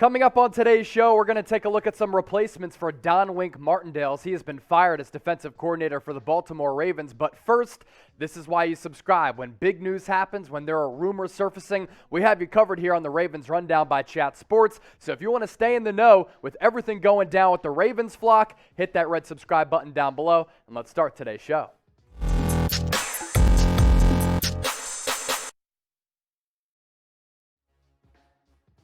Coming up on today's show, we're going to take a look at some replacements for Wink Martindale. He has been fired as defensive coordinator for the Baltimore Ravens. But first, this is why you subscribe. When big news happens, when there are rumors surfacing, we have you covered here on the Ravens Rundown by Chat Sports. So if you want to stay in the know with everything going down with the Ravens flock, hit that red subscribe button down below, and let's start today's show.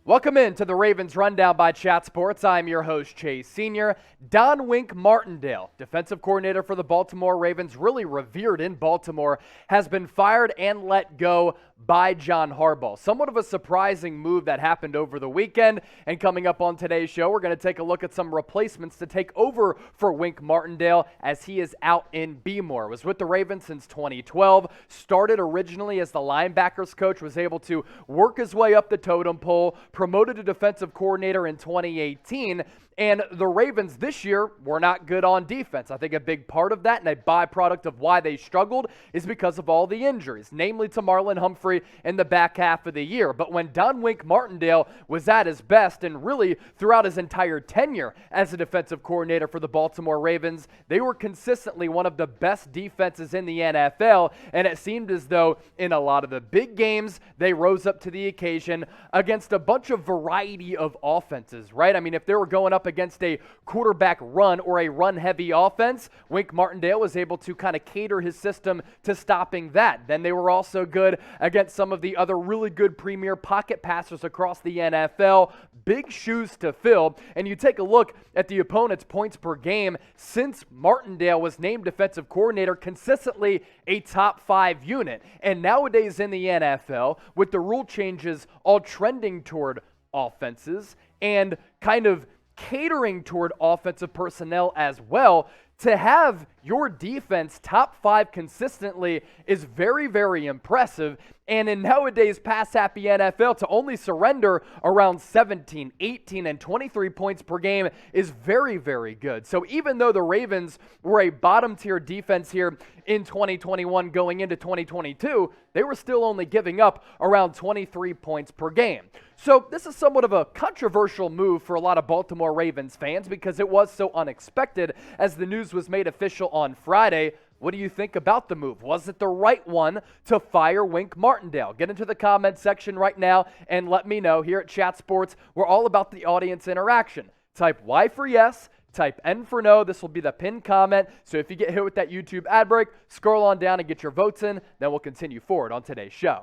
Welcome in to the Ravens Rundown by Chat Sports. I'm your host, Chase Sr. Wink Martindale, defensive coordinator for the Baltimore Ravens, really revered in Baltimore, has been fired and let go by John Harbaugh. Somewhat of a surprising move that happened over the weekend. And coming up on today's show, we're going to take a look at some replacements to take over for Wink Martindale as he is out in Baltimore. Was with the Ravens since 2012, started originally as the linebackers coach, was able to work his way up the totem pole, promoted to defensive coordinator in 2018, and the Ravens this year were not good on defense. I think a big part of that and a byproduct of why they struggled is because of all the injuries, namely to Marlon Humphrey in the back half of the year. But when Wink Martindale was at his best, and really throughout his entire tenure as a defensive coordinator for the Baltimore Ravens, they were consistently one of the best defenses in the NFL, and it seemed as though in a lot of the big games, they rose up to the occasion against a bunch of variety of offenses, right? I mean, if they were going up against a quarterback run or a run-heavy offense, Wink Martindale was able to kind of cater his system to stopping that. Then they were also good against some of the other really good premier pocket passers across the NFL. Big shoes to fill. And you take a look at the opponent's points per game since Martindale was named defensive coordinator, consistently a top 5 unit. And nowadays in the NFL, with the rule changes all trending toward offenses and kind of catering toward offensive personnel as well, to have your defense top 5 consistently is very, very impressive. And in nowadays pass-happy NFL, to only surrender around 17, 18, and 23 points per game is very, very good. So even though the Ravens were a bottom-tier defense here in 2021 going into 2022, they were still only giving up around 23 points per game. So this is somewhat of a controversial move for a lot of Baltimore Ravens fans because it was so unexpected as the news was made official on Friday. What do you think about the move? Was it the right one to fire Wink Martindale? Get into the comment section right now and let me know. Here at Chat Sports, we're all about the audience interaction. Type Y for yes, type N for no. This will be the pinned comment. So if you get hit with that YouTube ad break, scroll on down and get your votes in. Then we'll continue forward on today's show.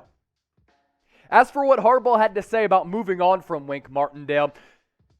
As for what Harbaugh had to say about moving on from Wink Martindale,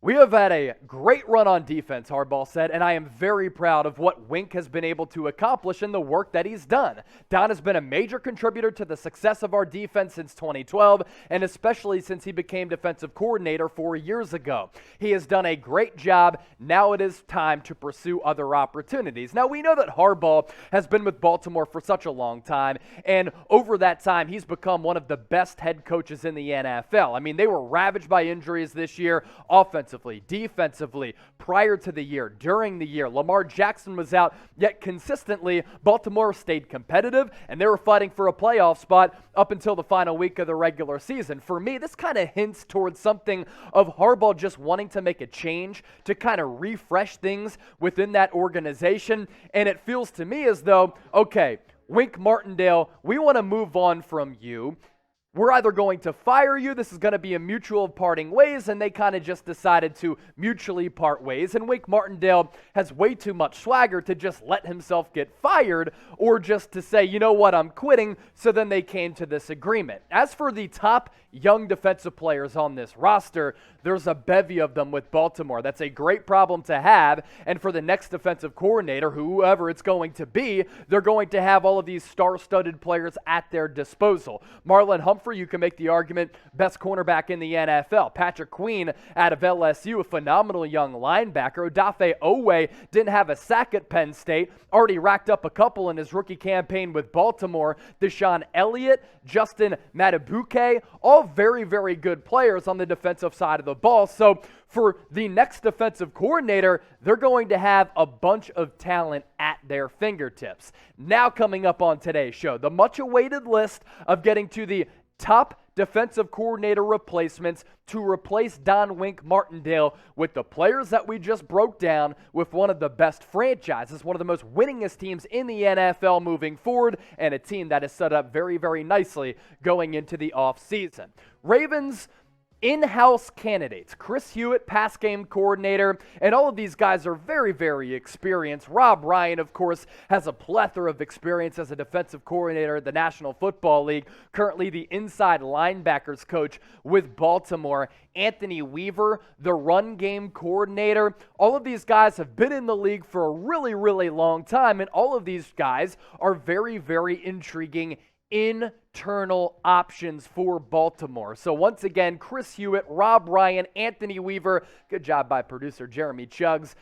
we have had a great run on defense, Harbaugh said, and I am very proud of what Wink has been able to accomplish in the work that he's done. Don has been a major contributor to the success of our defense since 2012, and especially since he became defensive coordinator 4 years ago. He has done a great job. Now it is time to pursue other opportunities. Now, we know that Harbaugh has been with Baltimore for such a long time, and over that time, he's become one of the best head coaches in the NFL. I mean, they were ravaged by injuries this year, offensively, defensively, prior to the year, during the year. Lamar Jackson was out, yet consistently, Baltimore stayed competitive, and they were fighting for a playoff spot up until the final week of the regular season. For me, this kind of hints towards something of Harbaugh just wanting to make a change to kind of refresh things within that organization, and it feels to me as though, okay, Wink Martindale, we want to move on from you. We're either going to fire you, this is going to be a mutual parting ways, and they kind of just decided to mutually part ways. And Wink Martindale has way too much swagger to just let himself get fired or just to say, you know what, I'm quitting. So then they came to this agreement. As for the top young defensive players on this roster, there's a bevy of them with Baltimore. That's a great problem to have. And for the next defensive coordinator, whoever it's going to be, they're going to have all of these star-studded players at their disposal. Marlon Humphrey, you can make the argument, best cornerback in the NFL. Patrick Queen out of LSU, a phenomenal young linebacker. Odafe Owe didn't have a sack at Penn State, already racked up a couple in his rookie campaign with Baltimore. Deshaun Elliott, Justin Matabuke, all very, very good players on the defensive side of the ball. So for the next defensive coordinator, they're going to have a bunch of talent at their fingertips. Now coming up on today's show, the much-awaited list of getting to the top defensive coordinator replacements to replace Don Wink Martindale with the players that we just broke down, with one of the best franchises, one of the most winningest teams in the NFL moving forward, and a team that is set up very, very nicely going into the offseason. Ravens in-house candidates, Chris Hewitt, pass game coordinator, and all of these guys are very, very experienced. Rob Ryan, of course, has a plethora of experience as a defensive coordinator at the National Football League, currently the inside linebackers coach with Baltimore. Anthony Weaver, the run game coordinator. All of these guys have been in the league for a really, really long time, and all of these guys are very, very intriguing internal options for Baltimore. So once again, Chris Hewitt, Rob Ryan, Anthony Weaver, good job by producer Jeremy Chuggs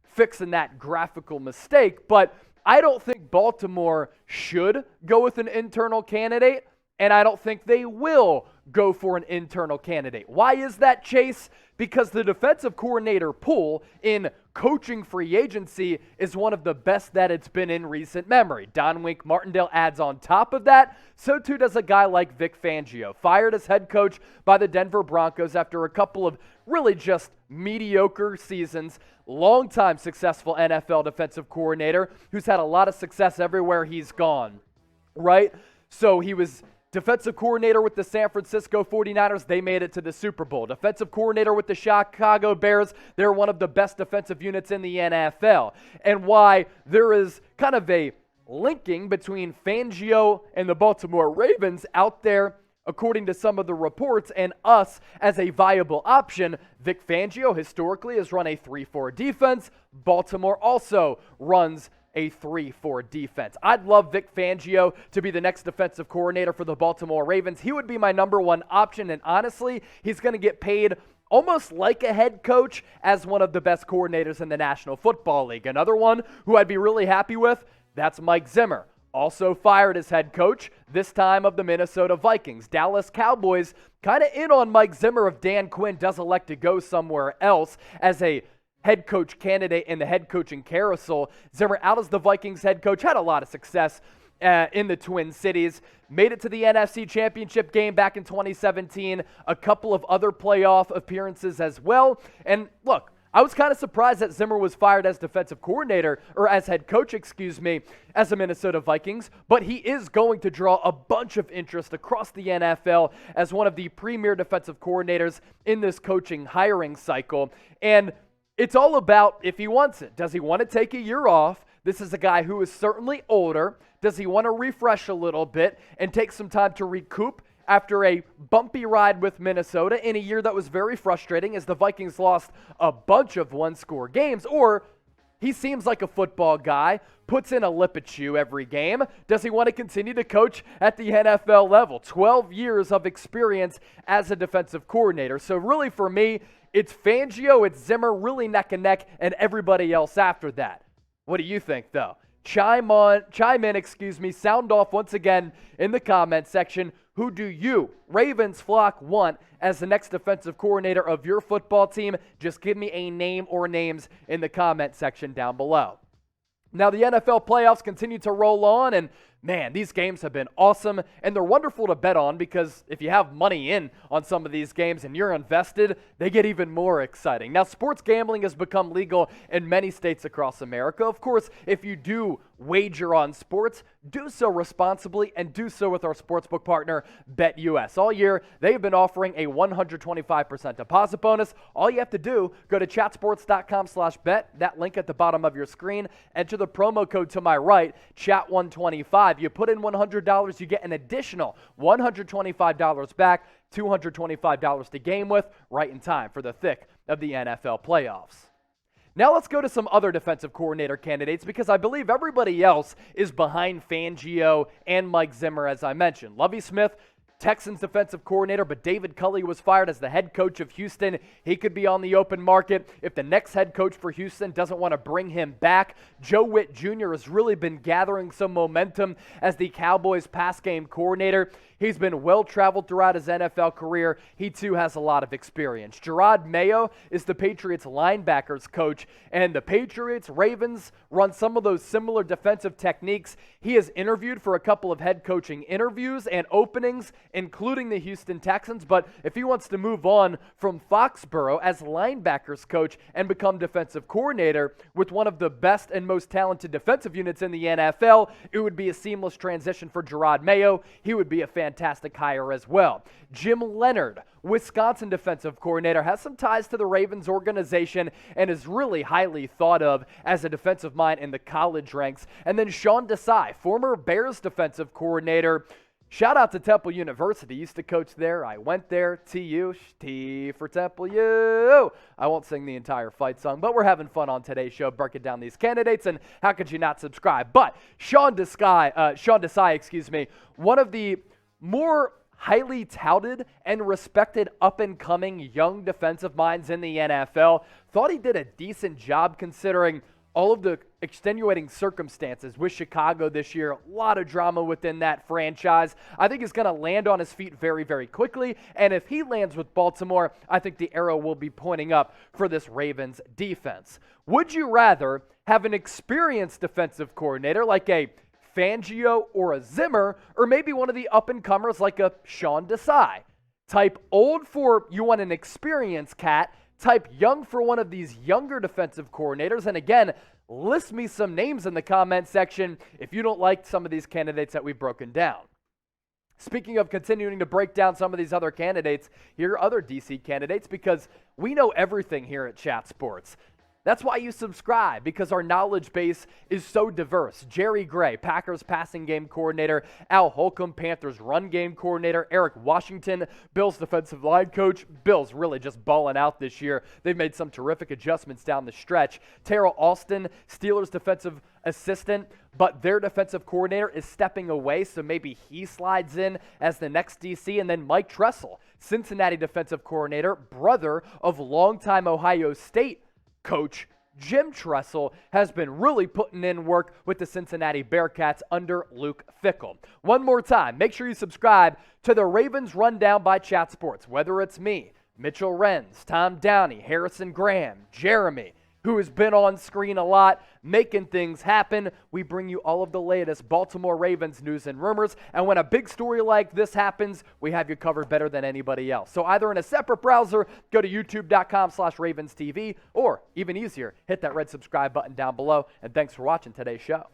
fixing that graphical mistake, but I don't think Baltimore should go with an internal candidate, and I don't think they will go for an internal candidate. Why is that, Chase? Because the defensive coordinator pool in coaching free agency is one of the best that it's been in recent memory. Don Wink Martindale adds on top of that. So too does a guy like Vic Fangio, fired as head coach by the Denver Broncos after a couple of really just mediocre seasons. Longtime successful NFL defensive coordinator who's had a lot of success everywhere he's gone, right? So he was defensive coordinator with the San Francisco 49ers, they made it to the Super Bowl. Defensive coordinator with the Chicago Bears, they're one of the best defensive units in the NFL. And why there is kind of a linking between Fangio and the Baltimore Ravens out there, according to some of the reports, and us as a viable option. Vic Fangio historically has run a 3-4 defense. Baltimore also runs a 3-4 defense. I'd love Vic Fangio to be the next defensive coordinator for the Baltimore Ravens. He would be my number one option, and honestly, he's going to get paid almost like a head coach as one of the best coordinators in the National Football League. Another one who I'd be really happy with, that's Mike Zimmer. Also fired as head coach, this time of the Minnesota Vikings. Dallas Cowboys kind of in on Mike Zimmer if Dan Quinn does elect to go somewhere else as a head coach candidate in the head coaching carousel. Zimmer out as the Vikings head coach, had a lot of success in the Twin Cities, made it to the NFC Championship game back in 2017, a couple of other playoff appearances as well. And look, I was kind of surprised that Zimmer was fired as defensive coordinator, or as head coach, as the Minnesota Vikings, but he is going to draw a bunch of interest across the NFL as one of the premier defensive coordinators in this coaching hiring cycle. And it's all about if he wants it. Does he want to take a year off? This is a guy who is certainly older. Does he want to refresh a little bit and take some time to recoup after a bumpy ride with Minnesota in a year that was very frustrating as the Vikings lost a bunch of one-score games? Or he seems like a football guy, puts in a lip at you every game. Does he want to continue to coach at the NFL level? 12 years of experience as a defensive coordinator. So really for me, it's Fangio, it's Zimmer, really neck and neck, and everybody else after that. What do you think, though? Chime in, sound off once again in the comment section. Who do you, Ravens flock, want as the next defensive coordinator of your football team? Just give me a name or names in the comment section down below. Now, the NFL playoffs continue to roll on, and man, these games have been awesome, and they're wonderful to bet on because if you have money in on some of these games and you're invested, they get even more exciting. Now, sports gambling has become legal in many states across America. Of course, if you do wager on sports, do so responsibly and do so with our sportsbook partner, BetUS. All year, they've been offering a 125% deposit bonus. All you have to do, go to chatsports.com/bet, that link at the bottom of your screen, enter the promo code to my right, chat125. You put in $100, you get an additional $125 back, $225 to game with, right in time for the thick of the NFL playoffs. Now let's go to some other defensive coordinator candidates because I believe everybody else is behind Fangio and Mike Zimmer, as I mentioned. Lovie Smith, Texans defensive coordinator, but David Culley was fired as the head coach of Houston. He could be on the open market if the next head coach for Houston doesn't want to bring him back. Joe Whitt Jr. has really been gathering some momentum as the Cowboys pass game coordinator. He's been well-traveled throughout his NFL career. He, too, has a lot of experience. Jerod Mayo is the Patriots linebackers coach, and the Patriots, Ravens run some of those similar defensive techniques. He has interviewed for a couple of head coaching interviews and openings, including the Houston Texans, but if he wants to move on from Foxborough as linebackers coach and become defensive coordinator with one of the best and most talented defensive units in the NFL, it would be a seamless transition for Jerod Mayo. He would be a fantastic hire as well. Jim Leonard, Wisconsin defensive coordinator, has some ties to the Ravens organization and is really highly thought of as a defensive mind in the college ranks. And then Sean Desai, former Bears defensive coordinator. Shout out to Temple University. Used to coach there. I went there. TU. T for Temple U. I won't sing the entire fight song, but we're having fun on today's show, breaking down these candidates, and how could you not subscribe? But Sean Desai, one of the more highly touted and respected up-and-coming young defensive minds in the NFL, thought he did a decent job considering all of the extenuating circumstances with Chicago this year. A lot of drama within that franchise. I think he's going to land on his feet very, very quickly. And if he lands with Baltimore, I think the arrow will be pointing up for this Ravens defense. Would you rather have an experienced defensive coordinator like a Fangio or a Zimmer, or maybe one of the up-and-comers like a Sean Desai? Type old for you want an experienced cat, type young for one of these younger defensive coordinators, and again, list me some names in the comment section if you don't like some of these candidates that we've broken down. Speaking of continuing to break down some of these other candidates, here are other DC candidates because we know everything here at Chat Sports. That's why you subscribe, because our knowledge base is so diverse. Jerry Gray, Packers passing game coordinator. Al Holcomb, Panthers run game coordinator. Eric Washington, Bills defensive line coach. Bills really just balling out this year. They've made some terrific adjustments down the stretch. Terrell Austin, Steelers defensive assistant, but their defensive coordinator is stepping away, so maybe he slides in as the next DC. And then Mike Tressel, Cincinnati defensive coordinator, brother of longtime Ohio State coach Jim Tressel, has been really putting in work with the Cincinnati Bearcats under Luke Fickell. One more time, make sure you subscribe to the Ravens Rundown by Chat Sports, whether it's me, Mitchell Renz, Tom Downey, Harrison Graham, Jeremy, who has been on screen a lot, making things happen. We bring you all of the latest Baltimore Ravens news and rumors, and when a big story like this happens, we have you covered better than anybody else. So either in a separate browser, go to youtube.com/RavensTV, or even easier, hit that red subscribe button down below, and thanks for watching today's show.